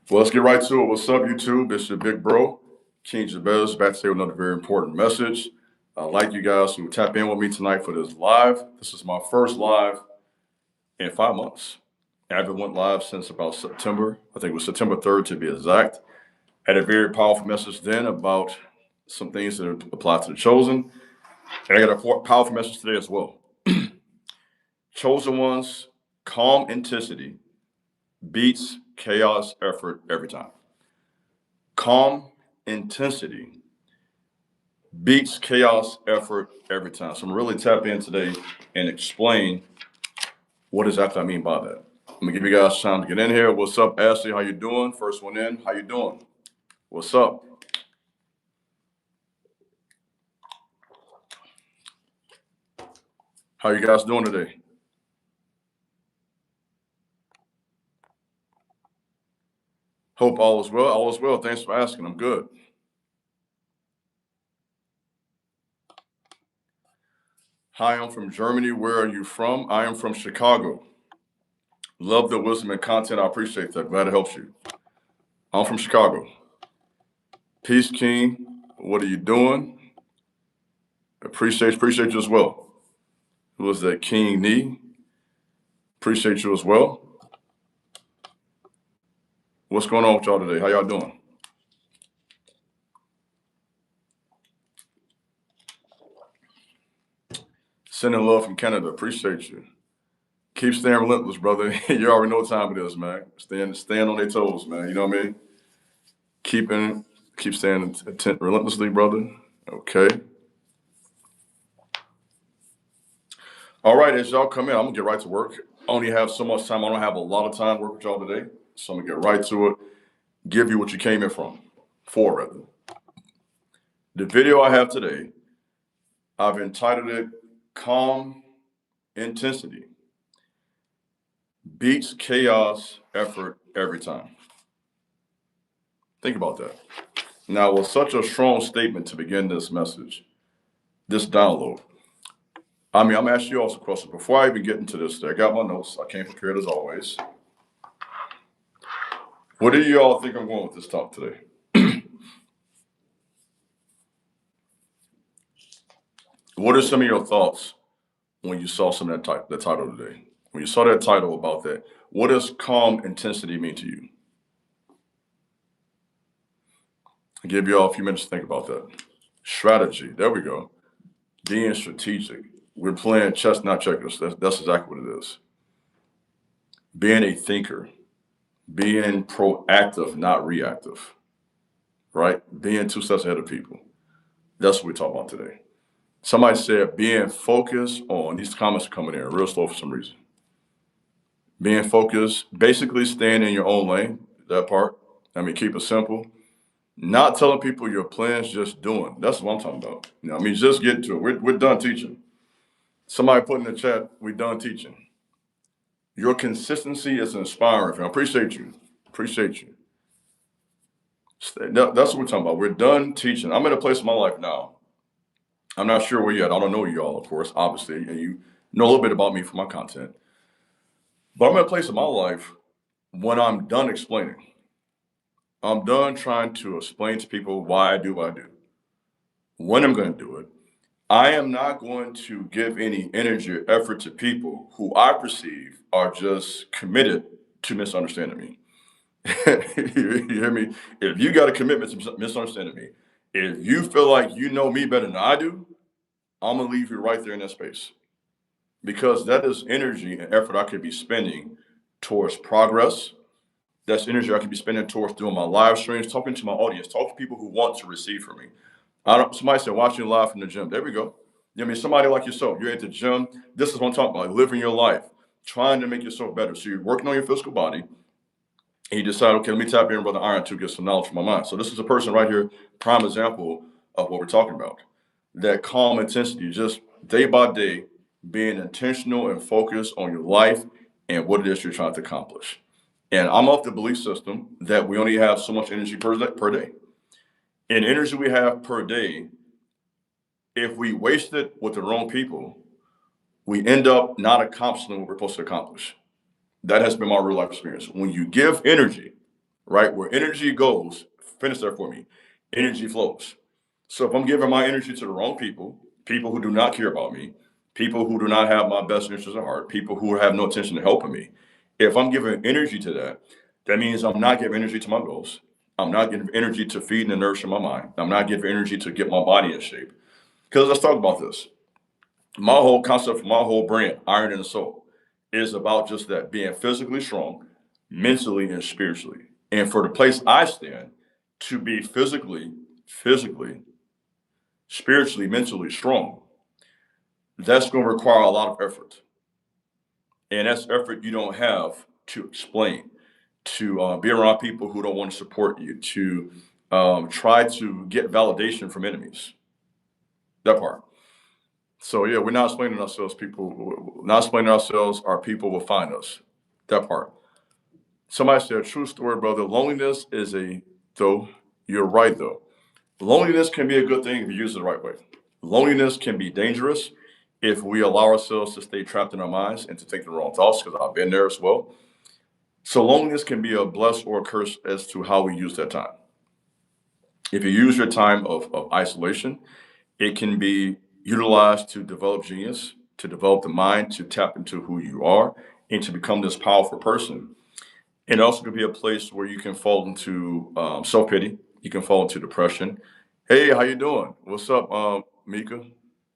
Well, let's get right to it. What's up, YouTube? It's your big bro, King Jabez, back to say another very important message. I'd like you guys to tap in with me tonight for this live. This is my first live in 5 months. I haven't went live since about September. I think it was September 3rd to be exact. Had a very powerful message then about some things that apply to the chosen. And I got a powerful message today as well. Chosen ones, calm intensity beats chaos effort every time. Calm intensity beats chaos effort every time. So I'm really tap in today and explain what exactly I mean by that. I'm gonna give you guys time to get in here. What's up, Ashley? How you doing? First one in. How you doing? What's up? How you guys doing today? Hope all is well. All is well. Thanks for asking. I'm good. Hi, I'm from Germany. Where are you from? I am from Chicago. Love the wisdom and content. I appreciate that. Glad it helps you. I'm from Chicago. Peace, King. What are you doing? Appreciate you as well. Who was that? King Nee. Appreciate you as well. What's going on with y'all today? How y'all doing? Sending love from Canada. Appreciate you. Keep staying relentless, brother. You already know what time it is, man. Staying on their toes, man. You know what I mean? Keeping, keep staying attent relentlessly, brother. Okay. All right, as y'all come in, I'm gonna get right to work. I only have so much time. I don't have a lot of time to work with y'all today, so I'm gonna get right to it. Give you what you came in for rather. The video I have today, I've entitled it "Calm Intensity Beats Chaos Effort Every Time." Think about that. Now, with such a strong statement to begin this message, this download, I'm gonna ask you also a question before I even get into this. I got my notes. I came prepared as always. What do you all think I'm going with this talk today? What are some of your thoughts when you saw some of the title today? When you saw that title about that, what does calm intensity mean to you? I'll give you all a few minutes to think about that. Strategy. There we go. Being strategic. We're playing chess, not checkers. That's exactly what it is. Being a thinker. Being proactive, not reactive. Right? Being two steps ahead of people. That's what we're talking about today. Somebody said being focused on, these comments are coming in real slow for some reason. Being focused, basically staying in your own lane, that part. I mean, keep it simple. Not telling people your plans, just doing. That's what I'm talking about. Just get to it. We're done teaching. Somebody put in the chat, we're done teaching. Your consistency is inspiring. I appreciate you. Appreciate you. That's what we're talking about. We're done teaching. I'm in a place in my life now. I'm not sure where you're at. I don't know you all, of course, obviously, and you know a little bit about me from my content. But I'm in a place in my life when I'm done explaining. I'm done trying to explain to people why I do what I do, when I'm going to do it. I am not going to give any energy or effort to people who I perceive are just committed to misunderstanding me. You hear me? If you got a commitment to misunderstanding me, if you feel like you know me better than I do, I'm going to leave you right there in that space. Because that is energy and effort I could be spending towards progress. That's energy I could be spending towards doing my live streams, talking to my audience, talking to people who want to receive from me. Somebody said, watching live from the gym. There we go. Somebody like yourself, you're at the gym. This is what I'm talking about, living your life, trying to make yourself better. So you're working on your physical body, and you decide, okay, let me tap in, Brother Iron, to get some knowledge from my mind. So this is a person right here, prime example of what we're talking about. That calm intensity, just day by day, being intentional and focused on your life and what it is you're trying to accomplish. And I'm of the belief system that we only have so much energy per day. And energy we have per day, if we waste it with the wrong people, we end up not accomplishing what we're supposed to accomplish. That has been my real life experience. When you give energy right? Where energy goes, finish that for me. Energy flows. So if I'm giving my energy to the wrong people, people who do not care about me, people who do not have my best interests at heart, people who have no intention of helping me, if I'm giving energy to that, that means I'm not giving energy to my goals. I'm not giving energy to feed and nourishing my mind. I'm not giving energy to get my body in shape. Because let's talk about this. My whole concept for my whole brand, Iron in the Soul, is about just that being physically strong, mentally and spiritually. And for the place I stand, to be physically, spiritually, mentally strong, that's going to require a lot of effort. And that's effort you don't have to explain, to be around people who don't want to support you, to try to get validation from enemies. That part. So yeah, we're not explaining ourselves. People not explaining ourselves. Our people will find us. That part. Somebody said, "True story, brother. Loneliness is a though. You're right though. Loneliness can be a good thing if you use it the right way. Loneliness can be dangerous if we allow ourselves to stay trapped in our minds and to think the wrong thoughts. Because I've been there as well. So loneliness can be a bless or a curse as to how we use that time. If you use your time of isolation, it can be utilized to develop genius, to develop the mind, to tap into who you are, and to become this powerful person. And it also could be a place where you can fall into self pity. You can fall into depression. Hey, how you doing? What's up, Mika?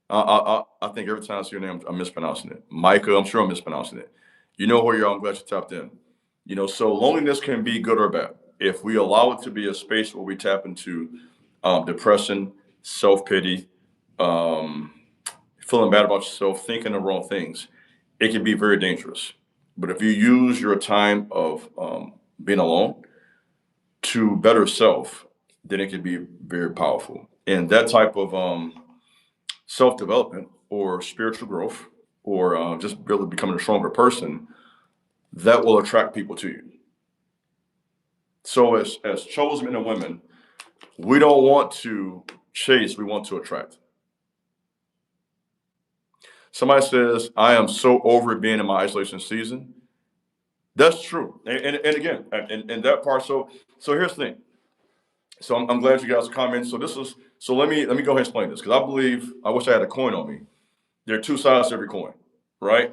I think every time I see your name, I'm mispronouncing it. Micah, I'm sure I'm mispronouncing it. You know where you are. I'm glad you tapped in. So loneliness can be good or bad. If we allow it to be a space where we tap into depression, self pity, um, feeling bad about yourself, thinking the wrong things, it can be very dangerous. But if you use your time of being alone to better self, then it can be very powerful. And that type of self development or spiritual growth or just really becoming a stronger person, that will attract people to you. So as chosen men and women, we don't want to chase, we want to attract. Somebody says, I am so over being in my isolation season. That's true. And again, and that part, so here's the thing. So I'm glad you guys comment. So let me go ahead and explain this because I believe I wish I had a coin on me. There are two sides to every coin, right?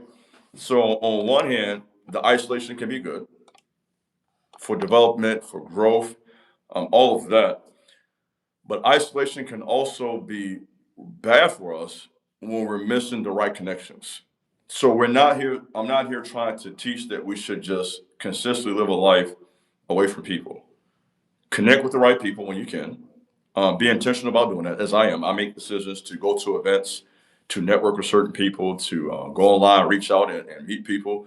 So on one hand, the isolation can be good for development, for growth, all of that. But isolation can also be bad for us when we're missing the right connections. So we're not here. I'm not here trying to teach that we should just consistently live a life away from people. Connect with the right people when you can. Be intentional about doing that, as I am. I make decisions to go to events, to network with certain people, to go online, reach out, and meet people.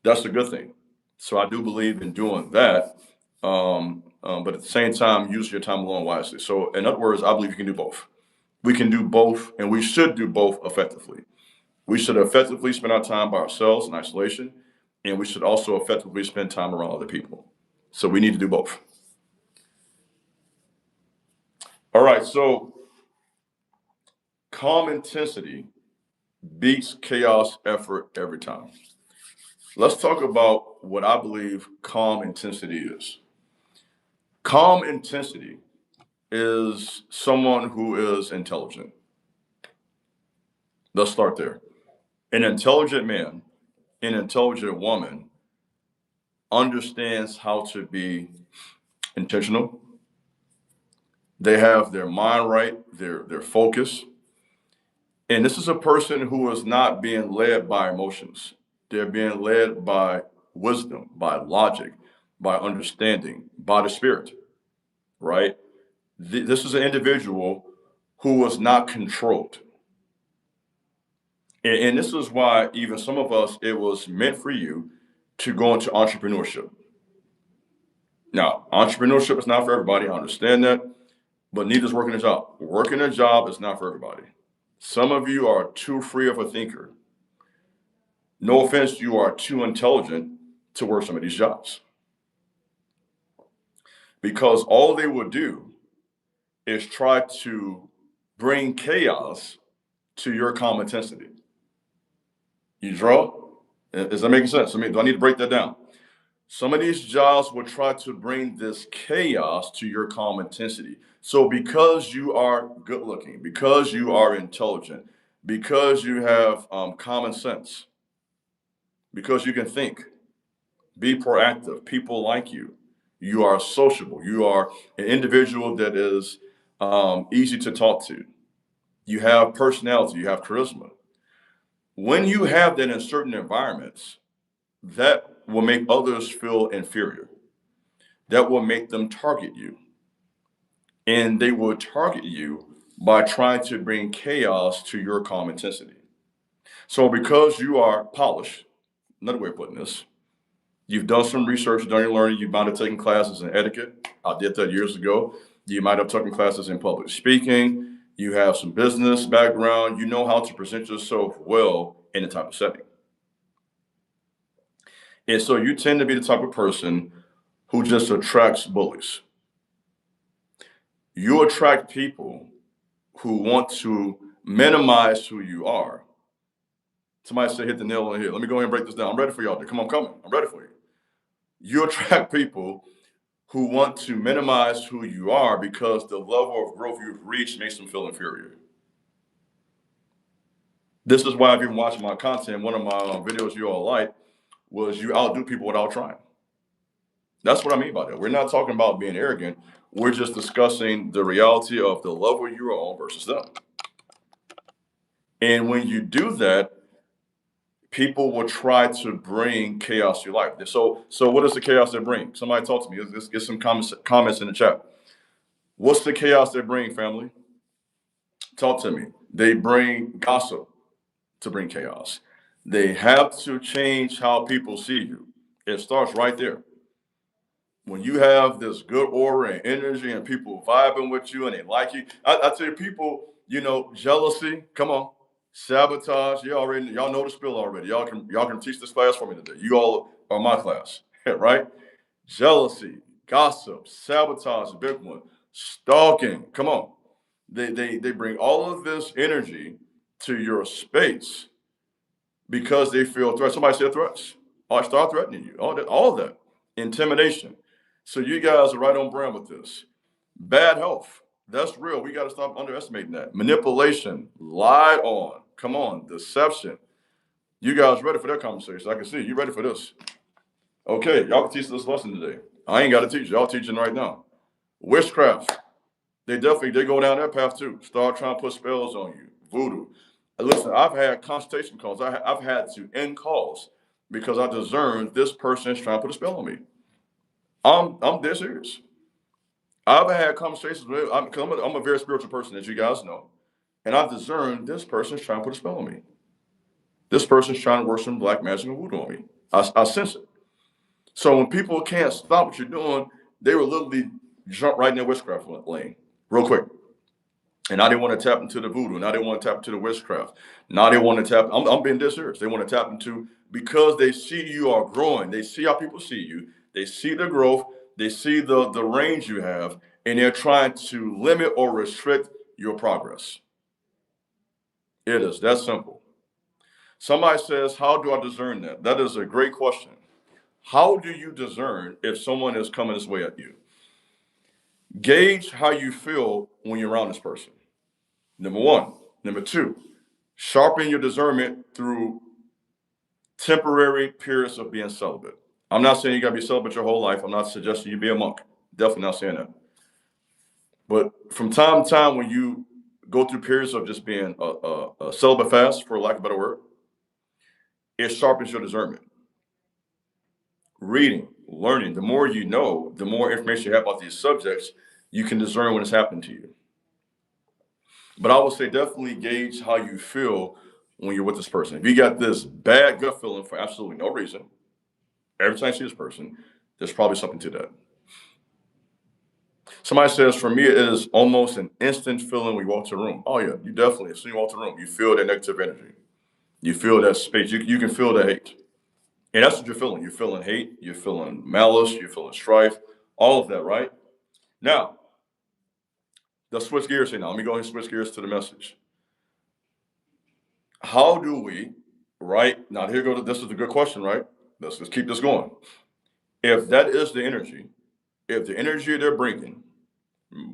That's a good thing. So I do believe in doing that. But at the same time, use your time alone wisely. So, in other words, I believe you can do both. We can do both, and we should do both effectively. We should effectively spend our time by ourselves in isolation, and we should also effectively spend time around other people. So, we need to do both. All right, so calm intensity beats chaos effort every time. Let's talk about what I believe calm intensity is. Calm intensity is someone who is intelligent. Let's start there. An intelligent man, an intelligent woman understands how to be intentional. They have their mind right, their focus. And this is a person who is not being led by emotions. They're being led by wisdom, by logic, by understanding, by the spirit, right? This is an individual who was not controlled. And this is why even some of us, it was meant for you to go into entrepreneurship. Now, entrepreneurship is not for everybody. I understand that, but neither is working a job. Working a job is not for everybody. Some of you are too free of a thinker. No offense, you are too intelligent to work some of these jobs because all they will do is try to bring chaos to your calm intensity. You draw? Is that making sense? I mean, do I need to break that down? Some of these jobs will try to bring this chaos to your calm intensity. So, because you are good looking, because you are intelligent, because you have common sense, because you can think, be proactive, people like you are sociable, you are an individual that is easy to talk to, you have personality, you have charisma. When you have that in certain environments, that will make others feel inferior. That will make them target you. And they will target you by trying to bring chaos to your calm intensity. So, because you are polished, another way of putting this, you've done some research, done your learning, you might have taken classes in etiquette. I did that years ago. You might have taken classes in public speaking. You have some business background. You know how to present yourself well in a type of setting. And so you tend to be the type of person who just attracts bullies. You attract people who want to minimize who you are. Somebody say hit the nail on the head. Let me go ahead and break this down. I'm ready for y'all. Come on, come on. I'm ready for you. You attract people who want to minimize who you are because the level of growth you've reached makes them feel inferior. This is why if you've been watching my content, one of my videos you all like was you outdo people without trying. That's what I mean by that. We're not talking about being arrogant. We're just discussing the reality of the level you're on versus them. And when you do that, people will try to bring chaos to your life. So what is the chaos they bring? Somebody talk to me. Let's get some comments in the chat. What's the chaos they bring, family? Talk to me. They bring gossip to bring chaos. They have to change how people see you. It starts right there. When you have this good aura and energy and people vibing with you and they like you, I tell you, people, jealousy, come on, sabotage, y'all know the spill already. Y'all can teach this class for me today. You all are my class, right? Jealousy, gossip, sabotage, a big one, stalking, come on. They bring all of this energy to your space because they feel threats. Somebody said threats. I start threatening you. All of that. Intimidation. So you guys are right on brand with this. Bad health. That's real. We got to stop underestimating that. Manipulation. Lied on. Come on. Deception. You guys ready for that conversation? I can see you ready for this. Okay, y'all can teach this lesson today. I ain't got to teach. Y'all teaching right now. Witchcraft. They go down that path too. Start trying to put spells on you. Voodoo. Listen, I've had consultation calls. I've had to end calls because I discerned this person is trying to put a spell on me. I'm dead serious. I've had conversations with because I'm a very spiritual person, as you guys know, and I've discerned this person is trying to put a spell on me. This person is trying to work some black magic and voodoo on me. I sense it. So when people can't stop what you're doing, they will literally jump right in their witchcraft lane real quick. And now they want to tap into the voodoo. Now they want to tap into the witchcraft. Now they want to tap. I'm being dead serious. They want to tap into because they see you are growing. They see how people see you. They see the growth. They see the range you have, and they're trying to limit or restrict your progress. It is that simple. Somebody says, "How do I discern that?" That is a great question. How do you discern if someone is coming this way at you? Gauge how you feel when you're around this person. Number one. Number two, sharpen your discernment through temporary periods of being celibate. I'm not saying you got to be celibate your whole life. I'm not suggesting you be a monk. Definitely not saying that. But from time to time, when you go through periods of just being a celibate fast, for lack of a better word, it sharpens your discernment. Reading, learning, the more you know, the more information you have about these subjects, you can discern when it's happening to you. But I would say definitely gauge how you feel when you're with this person. If you got this bad gut feeling for absolutely no reason, every time you see this person, there's probably something to that. Somebody says, for me, it is almost an instant feeling when you walk to a room. Oh, yeah, you definitely, as soon as you walk to a room, you feel that negative energy. You feel that space. You can feel the hate. And that's what you're feeling. You're feeling hate. You're feeling malice. You're feeling strife. All of that, right? Now, let's switch gears here now. Let me go ahead and switch gears to the message. How do we, right? Now, here goes, this is a good question, right? Let's keep this going. If that is the energy, if the energy they're bringing,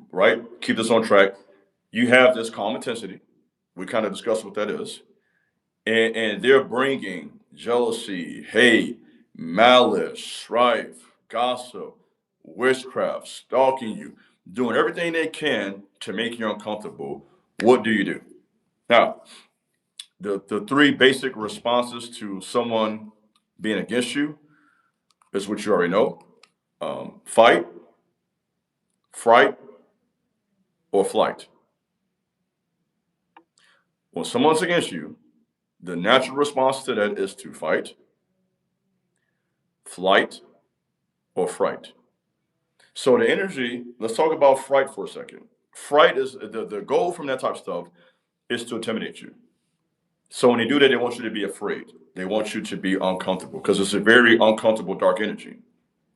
right, keep this on track, you have this calm intensity. We kind of discussed what that is. And they're bringing jealousy, hate, malice, strife, gossip, witchcraft, stalking you, doing everything they can to make you uncomfortable. What do you do? Now, the three basic responses to someone being against you is what you already know: fight, fright, or flight. When someone's against you, the natural response to that is to fight, flight, or fright. So the energy, let's talk about fright for a second. Fright is the goal from that type of stuff is to intimidate you. So when they do that, they want you to be afraid. They want you to be uncomfortable because it's a very uncomfortable dark energy.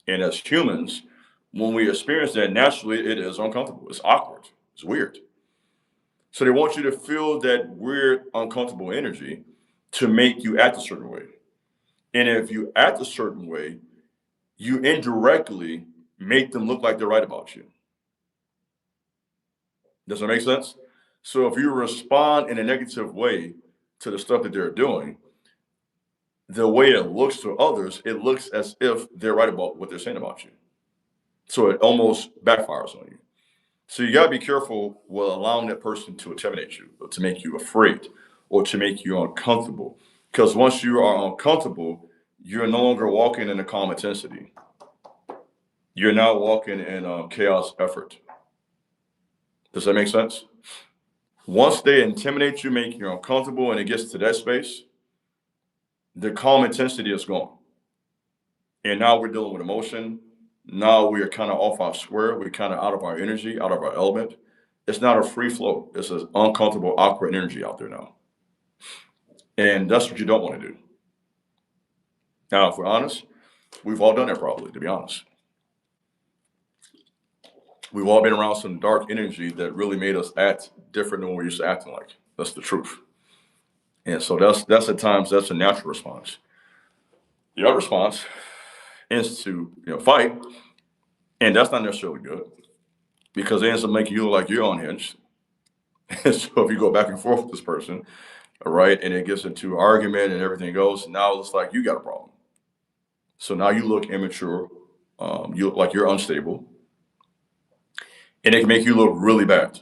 And as humans, when we experience that, naturally it is uncomfortable. It's awkward. It's weird. So they want you to feel that weird, uncomfortable energy to make you act a certain way. And if you act a certain way, you indirectly make them look like they're right about you. Does that make sense? So if you respond in a negative way to the stuff that they're doing, the way it looks to others, it looks as if they're right about what they're saying about you. So it almost backfires on you. So you got to be careful with allowing that person to intimidate you, or to make you afraid, or to make you uncomfortable. Because once you are uncomfortable, you're no longer walking in a calm intensity. You're now walking in chaos effort. Does that make sense? Once they intimidate you, make you uncomfortable, and it gets to that space, the calm intensity is gone. And now we're dealing with emotion. Now we are kind of off our square. We're kind of out of our energy, out of our element. It's not a free flow. It's an uncomfortable, awkward energy out there now. And that's what you don't want to do. Now, if we're honest, we've all done that probably, to be honest. We've all been around some dark energy that really made us act different than what we're used to acting like. That's the truth. And so that's at times that's a natural response. The other response is to fight, and that's not necessarily good because it ends up making you look like you're unhinged. And so if you go back and forth with this person, all right, and it gets into argument and everything goes, now it's like you got a problem. So now you look immature, you look like you're unstable, and it can make you look really bad.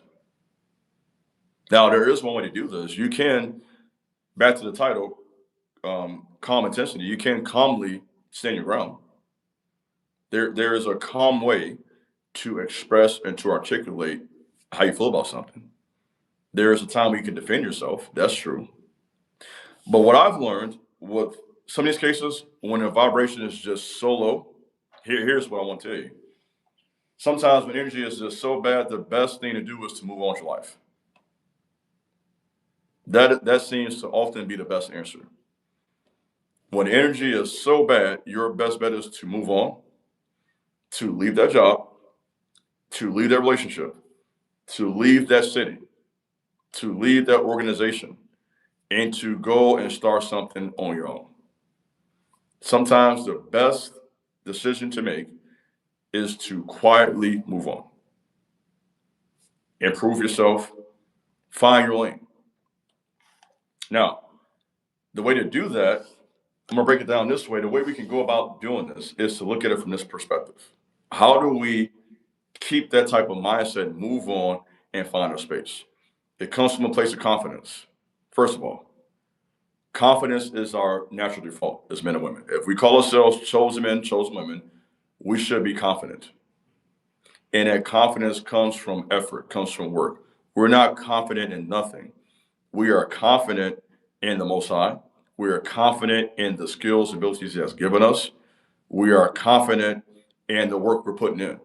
Now there is one way to do this. You can, back to the title, calm intensity. You can calmly stand your ground. There is a calm way to express and to articulate how you feel about something. There is a time where you can defend yourself. That's true. But what I've learned with some of these cases, when the vibration is just so low, here's what I want to tell you. Sometimes when energy is just so bad, the best thing to do is to move on with your life. That seems to often be the best answer. When energy is so bad, your best bet is to move on, to leave that job, to leave that relationship, to leave that city, to leave that organization, and to go and start something on your own. Sometimes the best decision to make is to quietly move on, improve yourself, find your lane. Now, the way to do that, I'm gonna break it down this way. The way we can go about doing this is to look at it from this perspective. How do we keep that type of mindset, move on, and find our space? It comes from a place of confidence. First of all, confidence is our natural default as men and women. If we call ourselves chosen men, chosen women, we should be confident. And that confidence comes from effort, comes from work. We're not confident in nothing. We are confident in the Most High. We are confident in the skills and abilities He has given us. We are confident in the work we're putting in.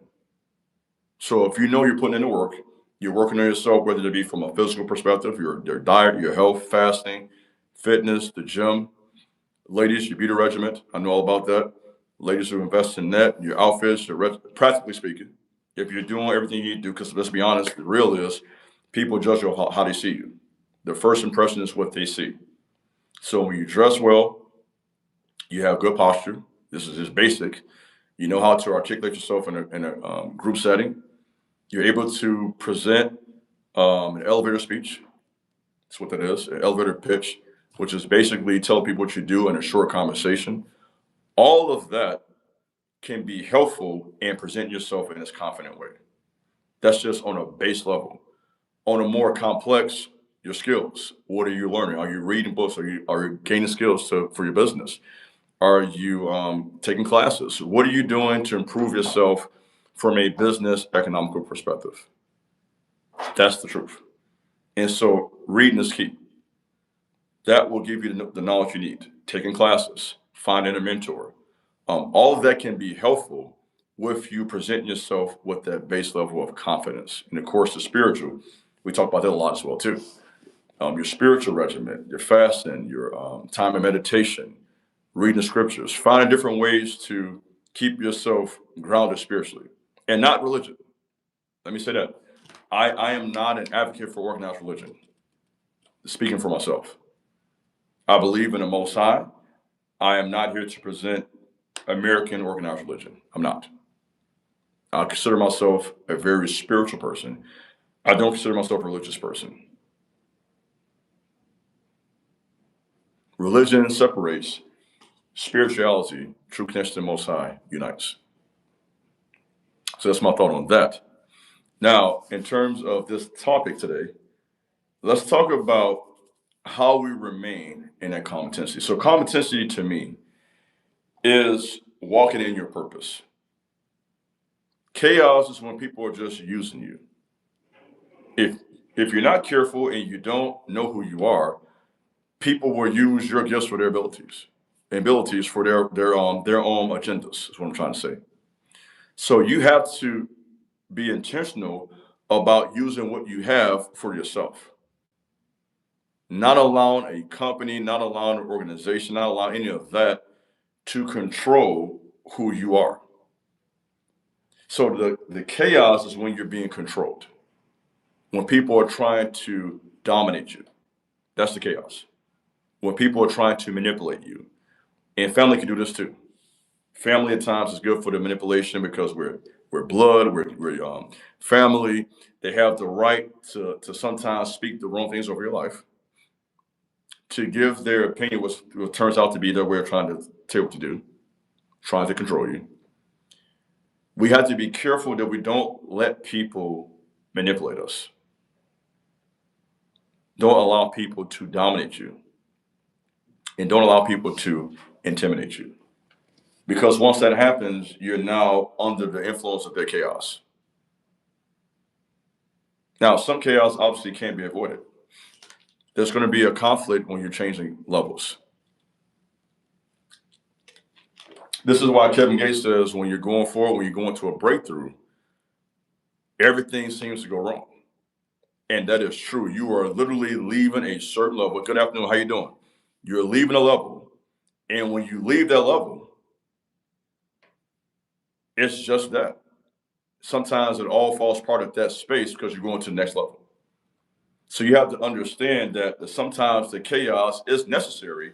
So if you know you're putting in the work, you're working on yourself, whether it be from a physical perspective, your diet, your health, fasting, fitness, the gym. Ladies, your beauty regimen, I know all about that. Ladies who invest in that, your outfits, practically speaking, if you're doing everything you need to do, because let's be honest, the real is people judge you how they see you. The first impression is what they see. So when you dress well, you have good posture. This is just basic. You know how to articulate yourself in a group setting. You're able to present an elevator speech. That's what that is, an elevator pitch, which is basically tell people what you do in a short conversation. All of that can be helpful and present yourself in this confident way. That's just on a base level. On a more complex, your skills. What are you learning? Are you reading books? Are you gaining skills for your business? Are you taking classes? What are you doing to improve yourself from a business economical perspective? That's the truth. And so reading is key. That will give you the knowledge you need. Taking classes, finding a mentor. All of that can be helpful with you presenting yourself with that base level of confidence. And of course, the spiritual, we talk about that a lot as well too. Your spiritual regimen, your fasting, your time of meditation, reading the scriptures, finding different ways to keep yourself grounded spiritually and not religion. Let me say that. I am not an advocate for organized religion, speaking for myself. I believe in the Most High. I am not here to present American organized religion. I'm not. I consider myself a very spiritual person. I don't consider myself a religious person. Religion separates, spirituality, true connection to the Most High, unites. So that's my thought on that. Now, in terms of this topic today, let's talk about how we remain in that calm intensity. So, calm intensity to me is walking in your purpose. Chaos is when people are just using you. If if you're not careful and you don't know who you are, people will use your gifts for their abilities for their own agendas. Is what I'm trying to say. So you have to be intentional about using what you have for yourself, not allowing a company, not allowing an organization, not allowing any of that to control who you are. So the chaos is when you're being controlled, when people are trying to dominate you. That's the chaos. When people are trying to manipulate you. And family can do this too. Family at times is good for the manipulation because we're blood, we're family. They have the right to sometimes speak the wrong things over your life, to give their opinion, what turns out to be their way of trying to tell you what to do, trying to control you. We have to be careful that we don't let people manipulate us. Don't allow people to dominate you, and don't allow people to intimidate you. Because once that happens, you're now under the influence of their chaos. Now, some chaos obviously can't be avoided. There's going to be a conflict when you're changing levels. This is why Kevin Gates says when you're going forward, when you're going to a breakthrough, everything seems to go wrong. And that is true. You are literally leaving a certain level. Good afternoon. How you doing? You're leaving a level. And when you leave that level, it's just that. Sometimes it all falls apart at that space because you're going to the next level. So you have to understand that sometimes the chaos is necessary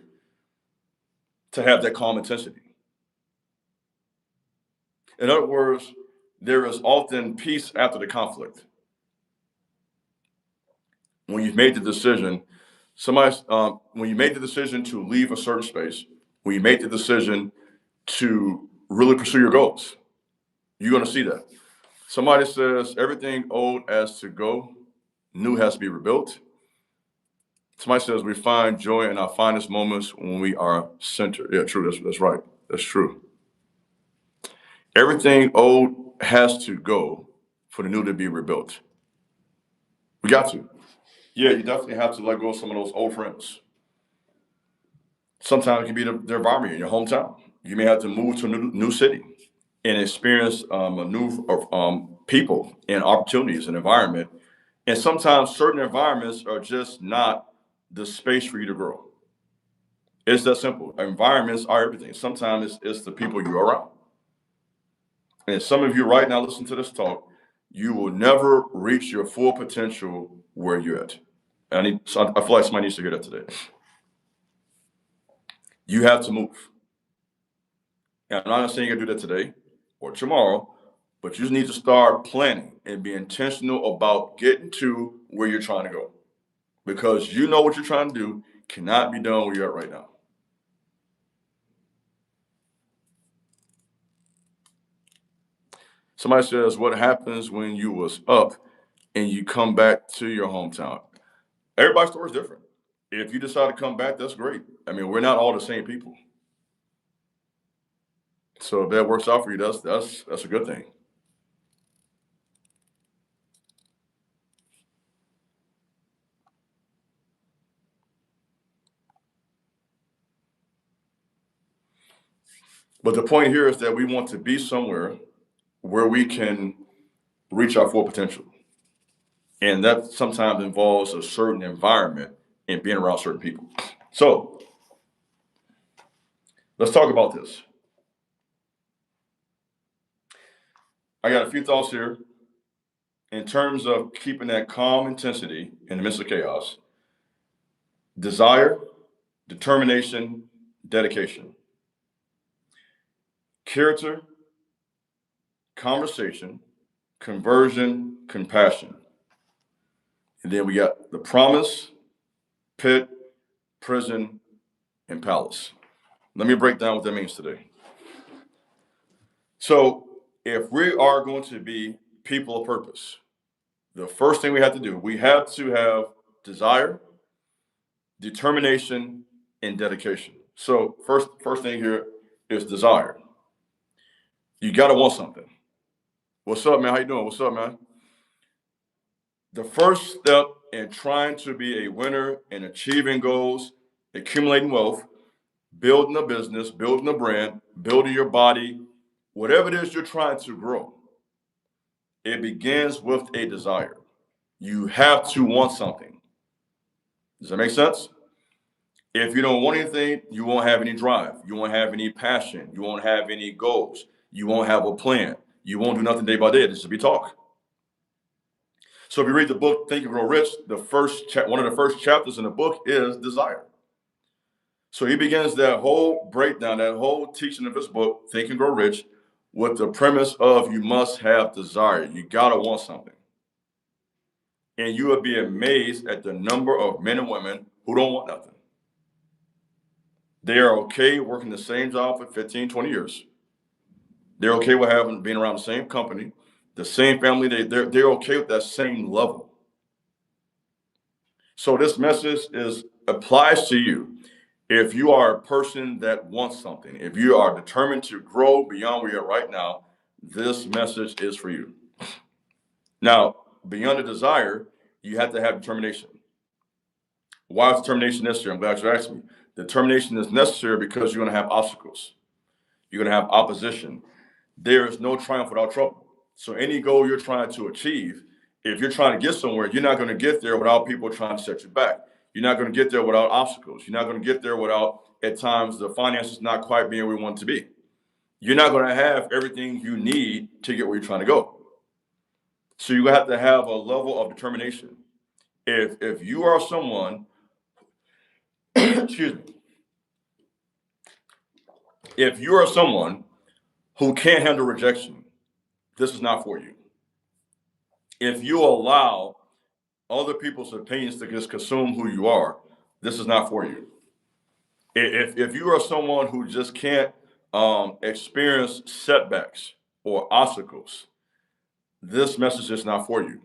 to have that calm intensity. In other words, there is often peace after the conflict. When you've made the decision, when you made the decision to leave a certain space, when you make the decision to really pursue your goals, you're going to see that. Somebody says everything old has to go, new has to be rebuilt. Somebody says we find joy in our finest moments when we are centered. Yeah, true. That's right. That's true. Everything old has to go for the new to be rebuilt. We got to. Yeah, you definitely have to let go of some of those old friends. Sometimes it can be the environment in your hometown. You may have to move to a new city and experience a new people and opportunities and environment. And sometimes certain environments are just not the space for you to grow. It's that simple. Environments are everything. Sometimes it's the people you're around. And some of you right now listen to this talk, you will never reach your full potential where you're at. So I feel like somebody needs to hear that today. You have to move. And I'm not saying you can do that today. or tomorrow, but you just need to start planning and be intentional about getting to where you're trying to go. Because you know what you're trying to do cannot be done where you're at right now. Somebody says, what happens when you was up and you come back to your hometown? Everybody's story is different. If you decide to come back, that's great. I mean, we're not all the same people. So if that works out for you, that's a good thing. But the point here is that we want to be somewhere where we can reach our full potential. And that sometimes involves a certain environment and being around certain people. So let's talk about this. I got a few thoughts here in terms of keeping that calm intensity in the midst of chaos. Desire, determination, dedication. Character, conversation, conversion, compassion. And then we got the promise, pit, prison, and palace. Let me break down what that means today. So, if we are going to be people of purpose, the first thing we have to do, we have to have desire, determination, and dedication. So, first thing here is desire. You got to want something. What's up, man? How you doing? What's up, man? The first step in trying to be a winner and achieving goals, accumulating wealth, building a business, building a brand, building your body, whatever it is you're trying to grow, it begins with a desire. You have to want something. Does that make sense? If you don't want anything, you won't have any drive. You won't have any passion. You won't have any goals. You won't have a plan. You won't do nothing day by day. This will be talk. So if you read the book Think and Grow Rich, one of the first chapters in the book is desire. So he begins that whole breakdown, that whole teaching of his book, Think and Grow Rich, with the premise of you must have desire. You gotta want something. And you will be amazed at the number of men and women who don't want nothing. They are okay working the same job for 15, 20 years. They're okay with being around the same company, the same family. They're okay with that same level. So this message applies to you. If you are a person that wants something, if you are determined to grow beyond where you're right now, this message is for you. Now, beyond the desire, you have to have determination. Why is determination necessary? I'm glad you asked me. Determination is necessary because you're going to have obstacles. You're going to have opposition. There is no triumph without trouble. So any goal you're trying to achieve, if you're trying to get somewhere, you're not going to get there without people trying to set you back. You're not going to get there without obstacles. You're not going to get there without, at times, the finances not quite being where you want to be. You're not going to have everything you need to get where you're trying to go. So you have to have a level of determination. If you are someone, excuse me, if you are someone who can't handle rejection, this is not for you. If you allow other people's opinions to just consume who you are, this is not for you. If you are someone who just can't experience setbacks or obstacles, this message is not for you.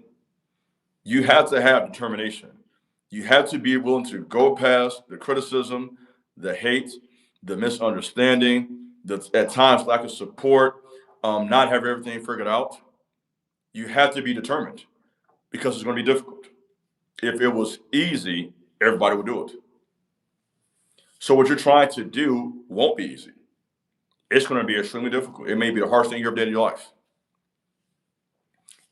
You have to have determination. You have to be willing to go past the criticism, the hate, the misunderstanding, at times lack of support, not have everything figured out. You have to be determined because it's going to be difficult. If it was easy, everybody would do it. So what you're trying to do won't be easy. It's going to be extremely difficult. It may be the hardest thing you ever did in your life.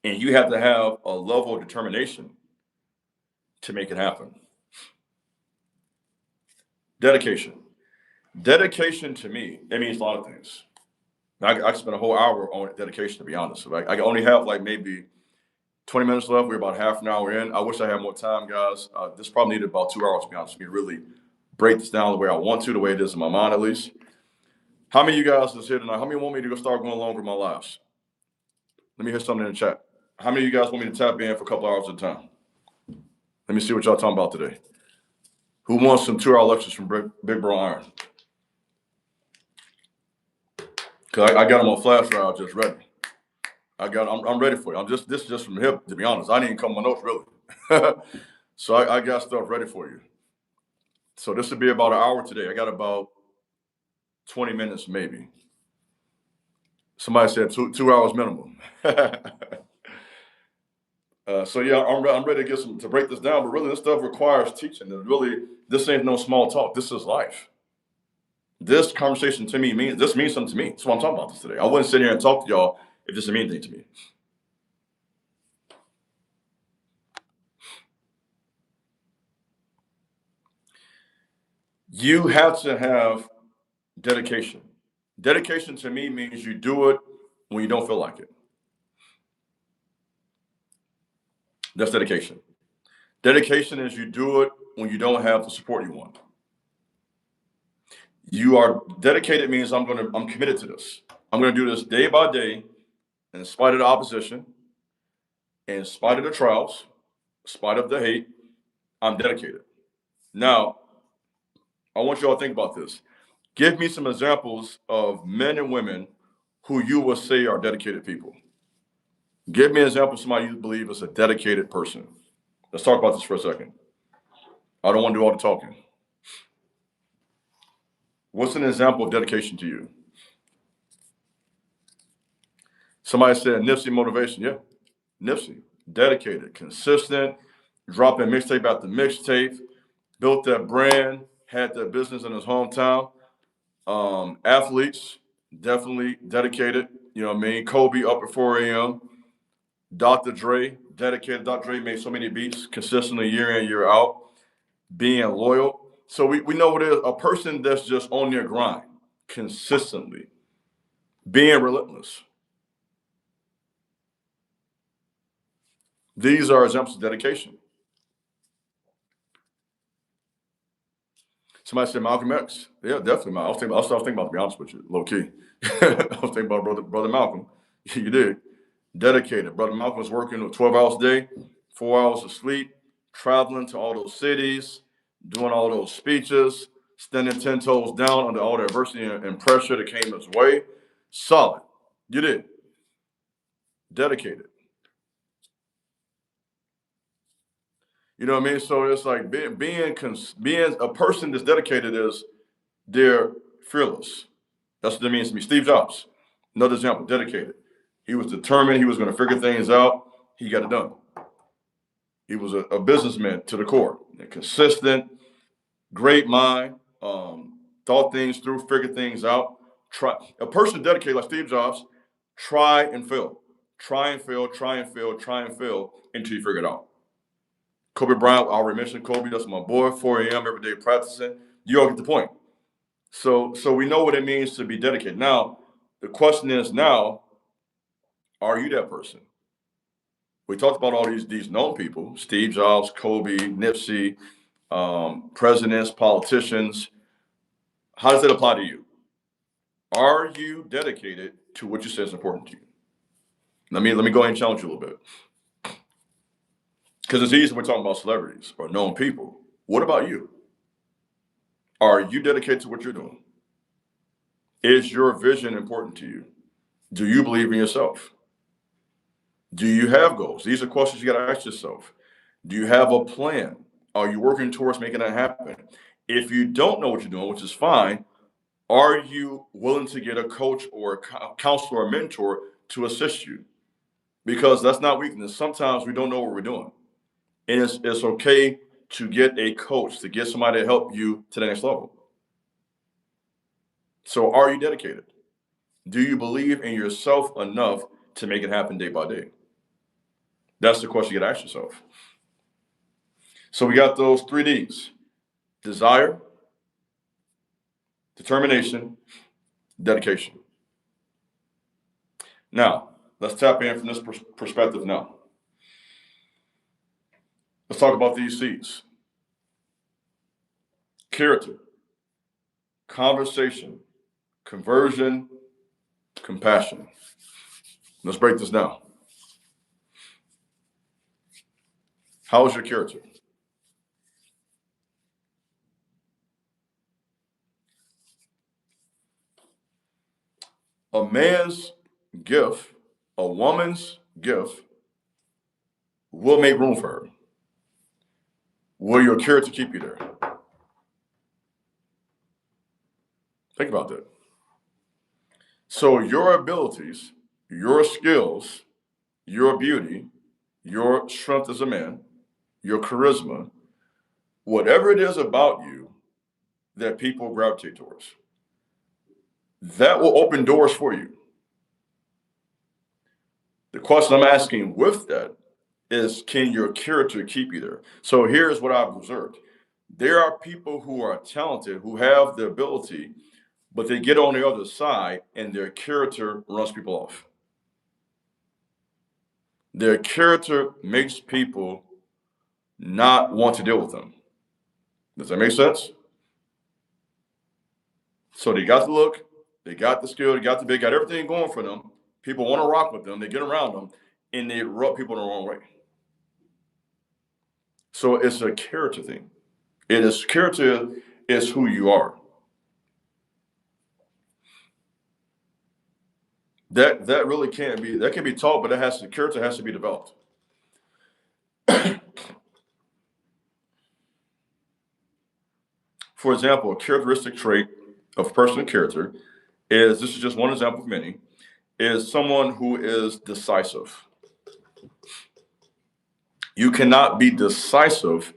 And you have to have a level of determination to make it happen. Dedication. Dedication to me, it means a lot of things. I could spend a whole hour on dedication, to be honest. I only have like maybe 20 minutes left. We're about half an hour in. I wish I had more time, guys. This probably needed about 2 hours, to be honest with me, to really break this down the way I want to, the way it is in my mind, at least. How many of you guys is here tonight? How many want me to go start going longer with my lives? Let me hear something in the chat. How many of you guys want me to tap in for a couple hours at a time? Let me see what y'all talking about today. Who wants some 2-hour lectures from Big Bro Iron? Cause I got them on flash drive just ready. I'm ready for you. This is just from the hip, to be honest. I didn't come my notes really. So I got stuff ready for you. So this will be about an hour today. I got about 20 minutes maybe. Somebody said 2 hours minimum. So yeah, I'm ready to to break this down. But really, this stuff requires teaching. And really, this ain't no small talk. This is life. This conversation to me means something to me. That's why I'm talking about this today. I wouldn't sit here and talk to y'all if this didn't mean anything to me. You have to have dedication. Dedication to me means you do it when you don't feel like it. That's dedication. Dedication is you do it when you don't have the support you want. You are dedicated means I'm committed to this. I'm gonna do this day by day, in spite of the opposition, in spite of the trials, in spite of the hate. I'm dedicated. Now, I want you all to think about this. Give me some examples of men and women who you will say are dedicated people. Give me an example of somebody you believe is a dedicated person. Let's talk about this for a second. I don't want to do all the talking. What's an example of dedication to you? Somebody said Nipsey motivation. Yeah, Nipsey. Dedicated, consistent, dropping mixtape after mixtape, built that brand, had that business in his hometown. Athletes, definitely dedicated. You know what I mean? Kobe up at 4 a.m. Dr. Dre, dedicated. Dr. Dre made so many beats consistently year in, year out, being loyal. So we know what it is, a person that's just on their grind consistently, being relentless. These are examples of dedication. Somebody said Malcolm X. Yeah, definitely. I was thinking about, to be honest with you, low key. I was thinking about brother Malcolm. You did. Dedicated. Brother Malcolm was working 12 hours a day, 4 hours of sleep, traveling to all those cities, doing all those speeches, standing 10 toes down under all the adversity and pressure that came his way. Solid. You did. Dedicated. You know what I mean? So it's like being a person that's dedicated is they're fearless. That's what it means to me. Steve Jobs, another example, dedicated. He was determined. He was going to figure things out. He got it done. He was a businessman to the core, consistent, great mind, thought things through, figured things out. A person dedicated like Steve Jobs, try and fail, try and fail, try and fail, try and fail until you figure it out. Kobe Bryant, I already mentioned Kobe. That's my boy. 4 a.m. every day practicing. You all get the point. So we know what it means to be dedicated. Now, the question is now, are you that person? We talked about all these known people: Steve Jobs, Kobe, Nipsey, presidents, politicians. How does that apply to you? Are you dedicated to what you say is important to you? Let me go ahead and challenge you a little bit. Because it's easy when we're talking about celebrities or known people. What about you? Are you dedicated to what you're doing? Is your vision important to you? Do you believe in yourself? Do you have goals? These are questions you got to ask yourself. Do you have a plan? Are you working towards making that happen? If you don't know what you're doing, which is fine, are you willing to get a coach or a counselor or mentor to assist you? Because that's not weakness. Sometimes we don't know what we're doing. And it's okay to get a coach, to get somebody to help you to the next level. So are you dedicated? Do you believe in yourself enough to make it happen day by day? That's the question you got to ask yourself. So we got those 3 Ds: desire, determination, dedication. Now, let's tap in from this perspective now. Let's talk about these C's: character, conversation, conversion, compassion. Let's break this down. How is your character? A man's gift, a woman's gift, will make room for her. Will your character keep you there? Think about that. So, your abilities, your skills, your beauty, your strength as a man, your charisma, whatever it is about you that people gravitate towards, that will open doors for you. The question I'm asking with that is, can your character keep you there? So here's what I've observed. There are people who are talented, who have the ability, but they get on the other side and their character runs people off. Their character makes people not want to deal with them. Does that make sense? So they got the look, they got the skill, they got everything going for them. People want to rock with them, they get around them, and they rub people the wrong way. So it's a character thing. It is character is who you are. That really can't be, that can be taught, but character has to be developed. For example, a characteristic trait of personal character is, this is just one example of many, is someone who is decisive. You cannot be decisive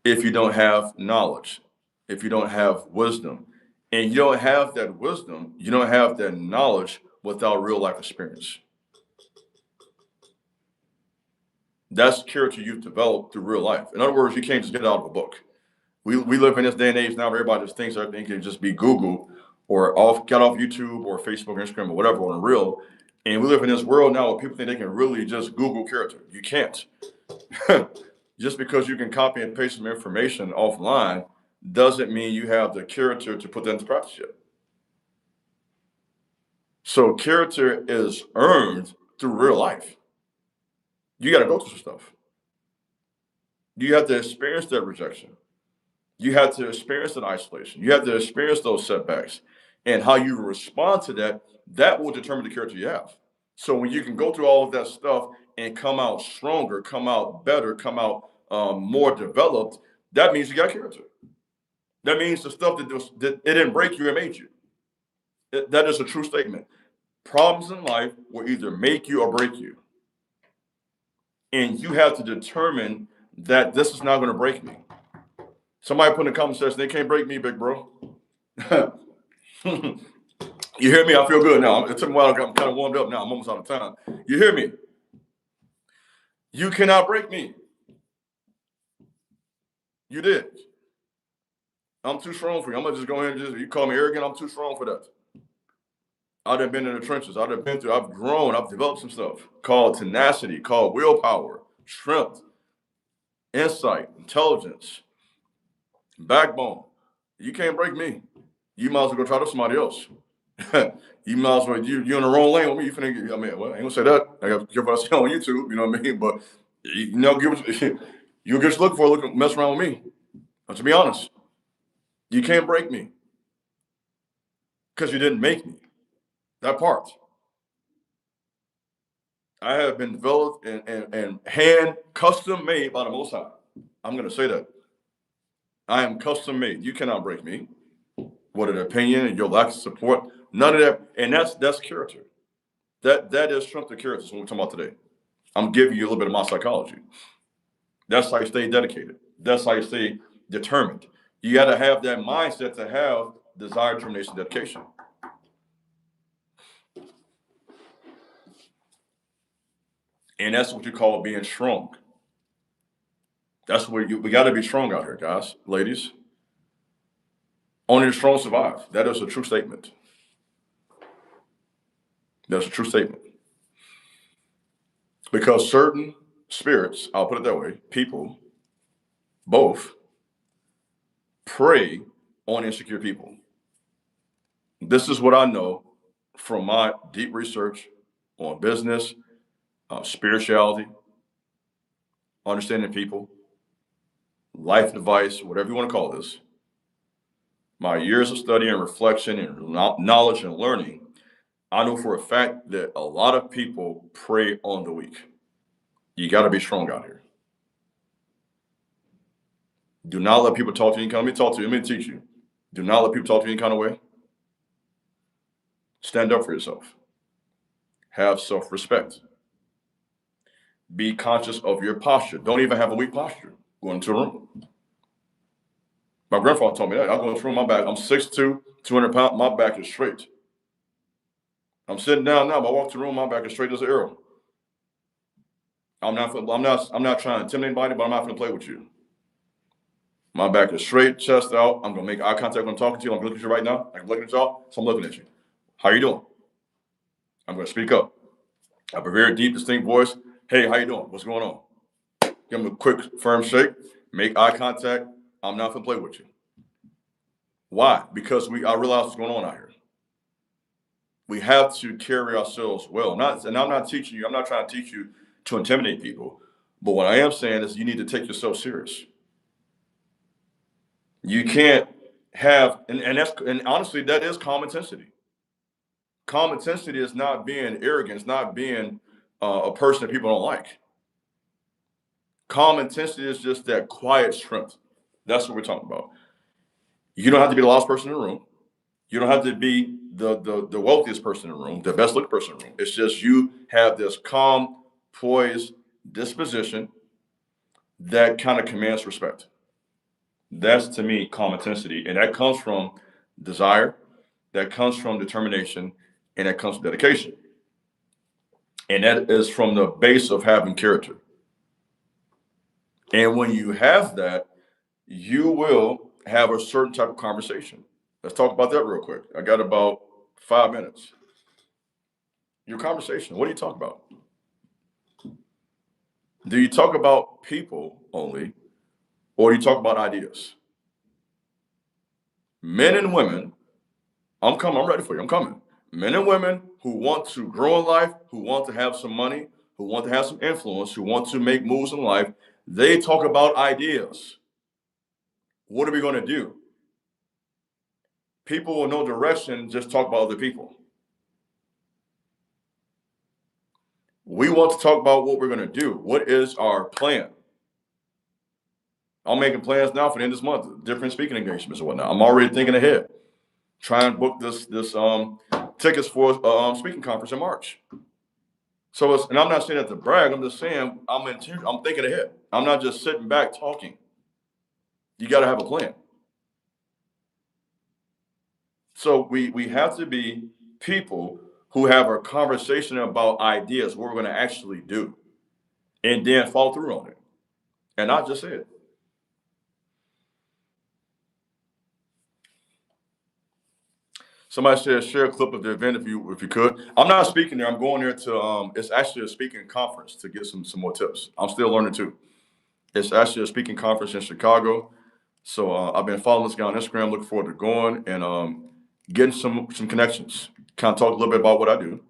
if you don't have knowledge, if you don't have wisdom. And you don't have that wisdom, you don't have that knowledge without real life experience. That's character you've developed through real life. In other words, you can't just get it out of a book. We live in this day and age now where everybody just thinks everything can just be Google or get off YouTube or Facebook or Instagram or whatever on a reel. And we live in this world now where people think they can really just Google character. You can't. Just because you can copy and paste some information offline doesn't mean you have the character to put that into practice yet. So character is earned through real life. You got to go through some stuff. You have to experience that rejection. You have to experience that isolation. You have to experience those setbacks. And how you respond to that, that will determine the character you have. So when you can go through all of that stuff and come out stronger, come out better, come out more developed, that means you got character. That means the stuff that it didn't break you, it made you. That is a true statement. Problems in life will either make you or break you. And you have to determine that this is not going to break me. Somebody put in the comment section, they can't break me, big bro. You hear me? I feel good now. It took me a while. I'm kind of warmed up now. I'm almost out of time. You hear me? You cannot break me. You did. I'm too strong for you. I'm going to just go ahead and you call me arrogant. I'm too strong for that. I've been in the trenches. I've grown. I've developed some stuff called tenacity, called willpower, strength, insight, intelligence, backbone. You can't break me. You might as well go try to somebody else. You might as well, you're in the wrong lane with me. You finna, I mean, well, I ain't gonna say that. I got to give what I say on YouTube, you know what I mean? But, you'll get looking for, mess around with me. But to be honest, you can't break me because you didn't make me. That part. I have been developed and hand custom made by the Most High. I'm going to say that. I am custom made. You cannot break me. What an opinion and your lack of support. None of that. And that's character. That is strength of character. That's what we're talking about today. I'm giving you a little bit of my psychology. That's how you stay dedicated. That's how you stay determined. You got to have that mindset to have desire, determination, dedication. And that's what you call being strong. That's where we got to be strong out here, guys, ladies. Only the strong survive. That is a true statement. That's a true statement. Because certain spirits, I'll put it that way, people, both prey on insecure people. This is what I know from my deep research on business, spirituality, understanding people, life advice, whatever you want to call this. My years of study and reflection and knowledge and learning, I know for a fact that a lot of people prey on the weak. You got to be strong out here. Do not let people talk to you. Let me talk to you. Let me teach you. Do not let people talk to you any kind of way. Stand up for yourself. Have self-respect. Be conscious of your posture. Don't even have a weak posture. Go into a room. My grandfather told me that. I go into a room, my back, I'm 6'2", 200 pounds, my back is straight. I'm sitting down now, but I walk to the room, my back is straight as an arrow. I'm not trying to intimidate anybody, but I'm not going to play with you. My back is straight, chest out. I'm going to make eye contact when I'm talking to you. I'm looking at you right now. I'm looking at y'all, so I'm looking at you. How you doing? I'm going to speak up. I have a very deep, distinct voice. Hey, how you doing? What's going on? Give them a quick, firm shake. Make eye contact. I'm not going to play with you. Why? Because I realize what's going on out here. We have to carry ourselves well. And I'm not teaching you. I'm not trying to teach you to intimidate people. But what I am saying is you need to take yourself serious. You can't have, and honestly, that is calm intensity. Calm intensity is not being arrogant. It's not being a person that people don't like. Calm intensity is just that quiet strength. That's what we're talking about. You don't have to be the last person in the room. You don't have to be the wealthiest person in the room, the best looking person in the room. It's just you have this calm, poised disposition that kind of commands respect. That's to me calm intensity. And that comes from desire, that comes from determination, and that comes from dedication. And that is from the base of having character. And when you have that, you will have a certain type of conversation. Let's talk about that real quick. I got about 5 minutes. Your conversation, what do you talk about? Do you talk about people only, or do you talk about ideas? Men and women, I'm coming, I'm ready for you, I'm coming. Men and women who want to grow in life, who want to have some money, who want to have some influence, who want to make moves in life, they talk about ideas. What are we going to do? People with no direction just talk about other people. We want to talk about what we're going to do. What is our plan? I'm making plans now for the end of this month, different speaking engagements and whatnot. I'm already thinking ahead. Try and book this tickets for a speaking conference in March. So and I'm not saying that to brag. I'm just saying I'm thinking ahead. I'm not just sitting back talking. You got to have a plan. So we have to be people who have a conversation about ideas, what we're going to actually do, and then follow through on it, and not just say it. Somebody said share a clip of the event if you could. I'm not speaking there. I'm going there to it's actually a speaking conference to get some more tips. I'm still learning too. It's actually a speaking conference in Chicago. So I've been following this guy on Instagram, looking forward to going and getting some connections. Kind of talk a little bit about what I do.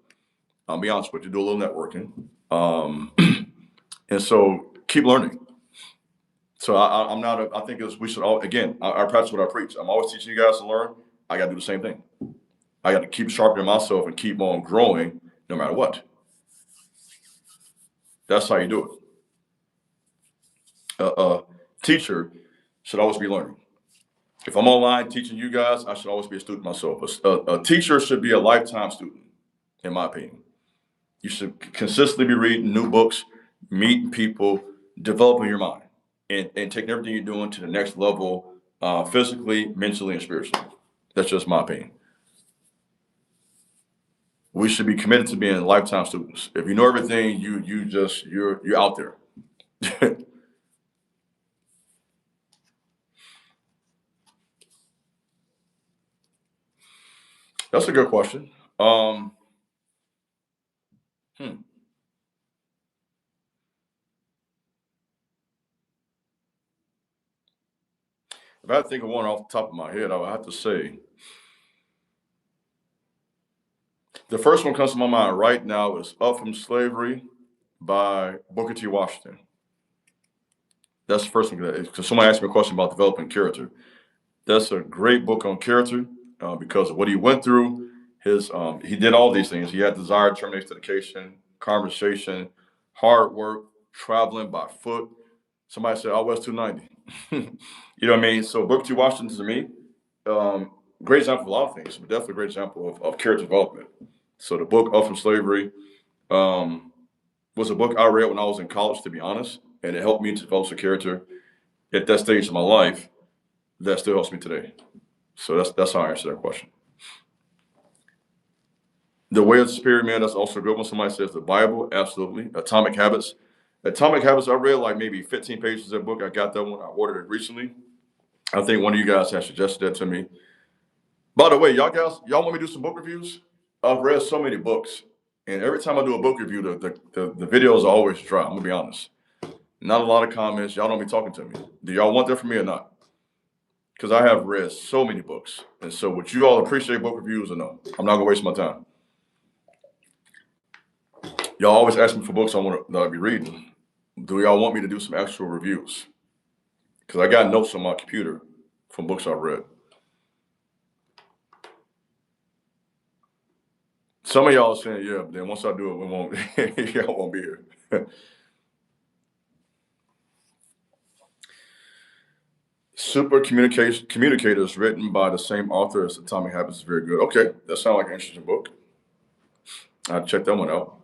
I'll be honest with you, do a little networking. And so keep learning. So I'm not. I think we should all again. I practice what I preach. I'm always teaching you guys to learn. I got to do the same thing. I got to keep sharpening myself and keep on growing, no matter what. That's how you do it. A teacher should always be learning. If I'm online teaching you guys, I should always be a student myself. A teacher should be a lifetime student, in my opinion. You should consistently be reading new books, meeting people, developing your mind, and taking everything you're doing to the next level, physically, mentally, and spiritually. That's just my opinion. We should be committed to being lifetime students. If you know everything, you're out there. That's a good question. Hmm. If I had to think of one off the top of my head, I would have to say The first one comes to my mind right now is Up from Slavery by Booker T. Washington. That's the first one. Because somebody asked me a question about developing character. That's a great book on character because of what he went through. He did all these things. He had desire, determination, dedication, conversation, hard work, traveling by foot. Somebody said, "Oh, West 290." You know what I mean? So Booker T. Washington to me, um, great example of a lot of things, but definitely a great example of character development. So the book Up from Slavery um, was a book I read when I was in college, to be honest, and it helped me to develop some character at that stage of my life that still helps me today. So that's how I answer that question. The Way of the Spirit, man, that's also a good one. Somebody says the Bible, absolutely. Atomic Habits. Atomic Habits, I read like maybe 15 pages of that book. I got that one. I ordered it recently. I think one of you guys has suggested that to me. By the way, y'all want me to do some book reviews? I've read so many books, and every time I do a book review, the videos are always dry. I'm gonna be honest. Not a lot of comments. Y'all don't be talking to me. Do y'all want that from me or not? Because I have read so many books, and so would you all appreciate book reviews or no? I'm not gonna waste my time. Y'all always ask me for books that I'll be reading. Do y'all want me to do some actual reviews? Because I got notes on my computer from books I've read. Some of y'all are saying, yeah, but then once I do it, we won't, y'all won't be here. Super Communicators, written by the same author as Atomic Habits, is very good. Okay, that sounds like an interesting book. I'll check that one out.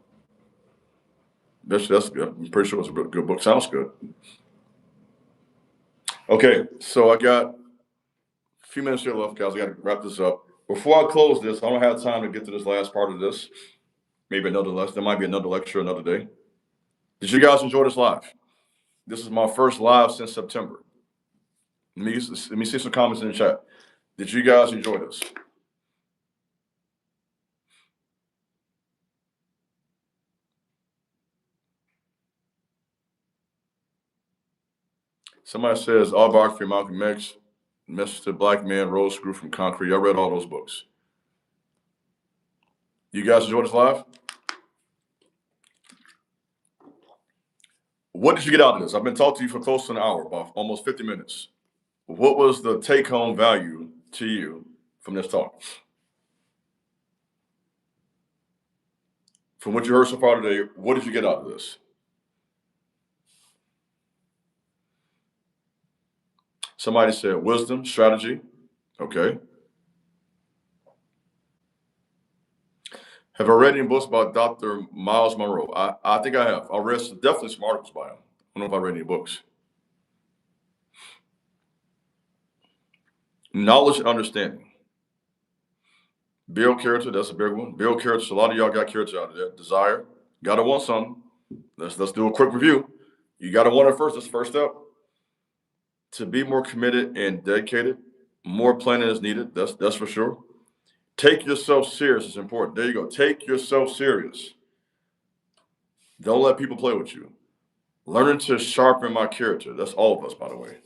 That's good. I'm pretty sure it's a good book. Sounds good. Okay, so I got a few minutes here left, guys. I got to wrap this up. Before I close this, I don't have time to get to this last part of this. Maybe another lesson. There might be another lecture another day. Did you guys enjoy this live? This is my first live since September. Let me see some comments in the chat. Did you guys enjoy this? Somebody says autobiography of Malcolm X, Message to Black Man, Rose Grew from Concrete. I read all those books. You guys enjoy this live? What did you get out of this? I've been talking to you for close to an hour, about almost 50 minutes. What was the take-home value to you from this talk? From what you heard so far today, what did you get out of this? Somebody said wisdom, strategy. Okay. Have I read any books about Dr. Miles Monroe? I think I have. I read definitely some articles by him. I don't know if I read any books. Knowledge and understanding. Build character, that's a big one. Build character. So a lot of y'all got character out of there. Desire. Gotta want something. Let's do a quick review. You gotta want it first. That's the first step. To be more committed and dedicated. More planning is needed. That's for sure. Take yourself serious is important. There you go. Take yourself serious. Don't let people play with you. Learning to sharpen my character. That's all of us, by the way.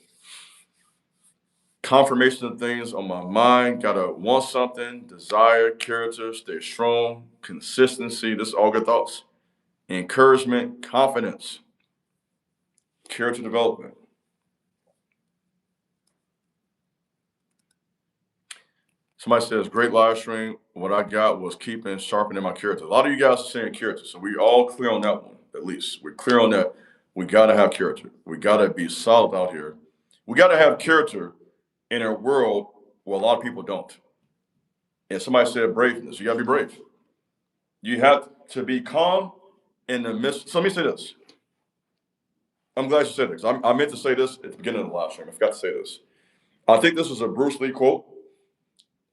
Confirmation of things on my mind. Gotta want something. Desire, character, stay strong, consistency. This is all good thoughts. Encouragement, confidence, character development. Somebody says, great live stream. What I got was keeping sharpening my character. A lot of you guys are saying character, so we all clear on that one, at least. We're clear on that. We got to have character. We got to be solid out here. We got to have character in a world where a lot of people don't. And somebody said braveness. You got to be brave. You have to be calm in the midst. So let me say this. I'm glad you said this. I meant to say this at the beginning of the live stream. I forgot to say this. I think this is a Bruce Lee quote.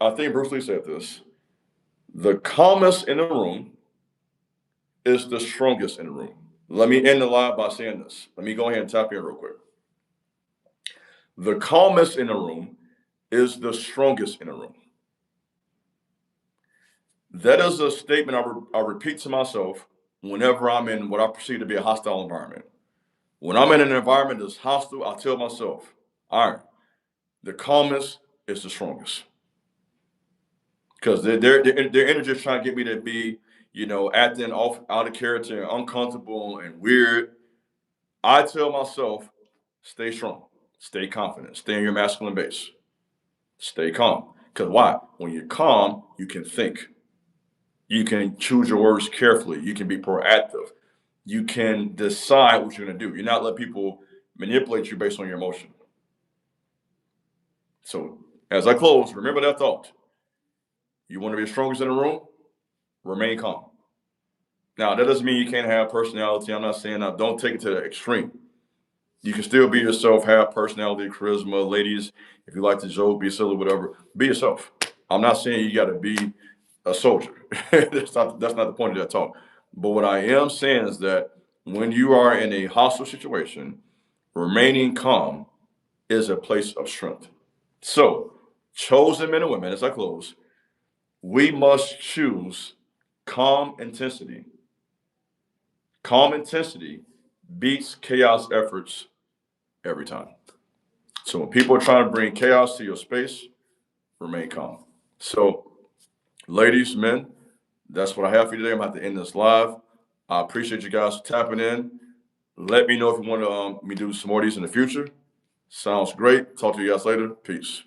I think Bruce Lee said this. The calmest in the room is the strongest in the room. Let me end the live by saying this. Let me go ahead and tap in real quick. The calmest in the room is the strongest in the room. That is a statement I repeat to myself whenever I'm in what I perceive to be a hostile environment. When I'm in an environment that's hostile, I tell myself, all right, the calmest is the strongest. because their energy is trying to get me to be, acting off out of character and uncomfortable and weird. I tell myself, stay strong, stay confident, stay in your masculine base, stay calm. Because why? When you're calm, you can think. You can choose your words carefully. You can be proactive. You can decide what you're going to do. You're not let people manipulate you based on your emotion. So as I close, remember that thought. You want to be the strongest in the room? Remain calm. Now, that doesn't mean you can't have personality. I'm not saying that. Don't take it to the extreme. You can still be yourself, have personality, charisma. Ladies, if you like to joke, be silly, whatever, be yourself. I'm not saying you got to be a soldier. That's not the point of that talk. But what I am saying is that when you are in a hostile situation, remaining calm is a place of strength. So, chosen men and women, as I close, we must choose calm intensity. Calm intensity beats chaos efforts every time. So when people are trying to bring chaos to your space, remain calm. So, ladies, men, that's what I have for you today. I'm about to end this live. I appreciate you guys for tapping in. Let me know if you want me to do some more of these in the future. Sounds great. Talk to you guys later. Peace.